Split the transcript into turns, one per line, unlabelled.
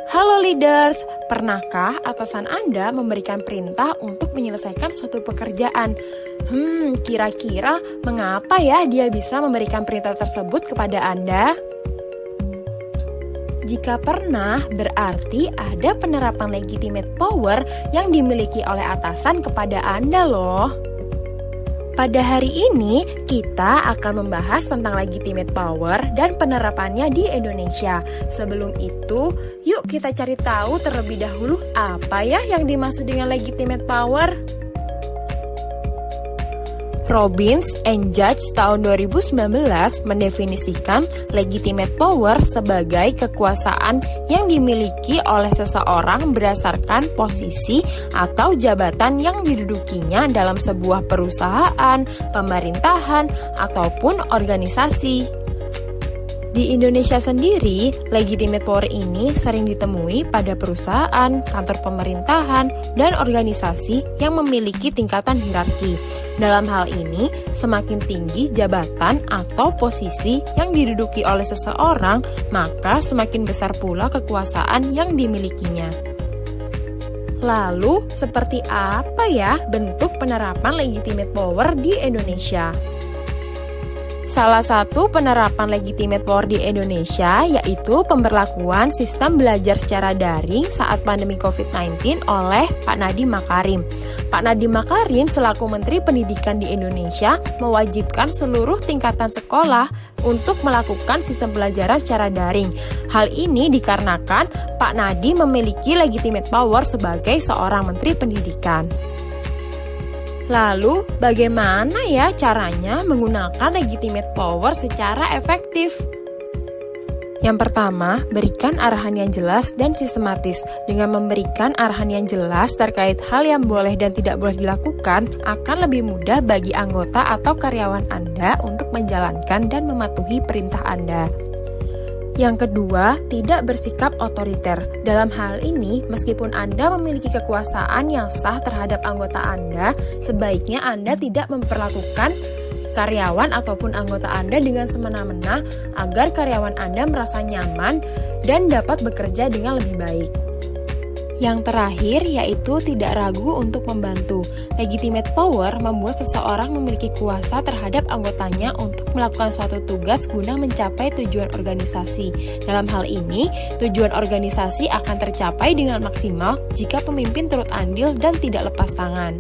Halo leaders, pernahkah atasan Anda memberikan perintah untuk menyelesaikan suatu pekerjaan? Kira-kira mengapa ya dia bisa memberikan perintah tersebut kepada Anda? Jika pernah, berarti ada penerapan legitimate power yang dimiliki oleh atasan kepada Anda loh. Pada hari ini, kita akan membahas tentang legitimate power dan penerapannya di Indonesia. Sebelum itu, yuk kita cari tahu terlebih dahulu apa ya yang dimaksud dengan legitimate power. Robbins and Judge tahun 2019 mendefinisikan legitimate power sebagai kekuasaan yang dimiliki oleh seseorang berdasarkan posisi atau jabatan yang didudukinya dalam sebuah perusahaan, pemerintahan, ataupun organisasi. Di Indonesia sendiri, legitimate power ini sering ditemui pada perusahaan, kantor pemerintahan, dan organisasi yang memiliki tingkatan hierarki. Dalam hal ini, semakin tinggi jabatan atau posisi yang diduduki oleh seseorang, maka semakin besar pula kekuasaan yang dimilikinya. Lalu, seperti apa ya bentuk penerapan legitimate power di Indonesia? Salah satu penerapan legitimate power di Indonesia yaitu pemberlakuan sistem belajar secara daring saat pandemi COVID-19 oleh Pak Nadiem Makarim. Pak Nadiem Makarim selaku Menteri Pendidikan di Indonesia mewajibkan seluruh tingkatan sekolah untuk melakukan sistem pembelajaran secara daring. Hal ini dikarenakan Pak Nadiem memiliki legitimate power sebagai seorang Menteri Pendidikan. Lalu, bagaimana ya caranya menggunakan legitimate power secara efektif? Yang pertama, berikan arahan yang jelas dan sistematis. Dengan memberikan arahan yang jelas terkait hal yang boleh dan tidak boleh dilakukan, akan lebih mudah bagi anggota atau karyawan Anda untuk menjalankan dan mematuhi perintah Anda. Yang kedua, tidak bersikap otoriter. Dalam hal ini, meskipun Anda memiliki kekuasaan yang sah terhadap anggota Anda, sebaiknya Anda tidak memperlakukan karyawan ataupun anggota Anda dengan semena-mena agar karyawan Anda merasa nyaman dan dapat bekerja dengan lebih baik. Yang terakhir yaitu tidak ragu untuk membantu. Legitimate power membuat seseorang memiliki kuasa terhadap anggotanya untuk melakukan suatu tugas guna mencapai tujuan organisasi. Dalam hal ini, tujuan organisasi akan tercapai dengan maksimal jika pemimpin turut andil dan tidak lepas tangan.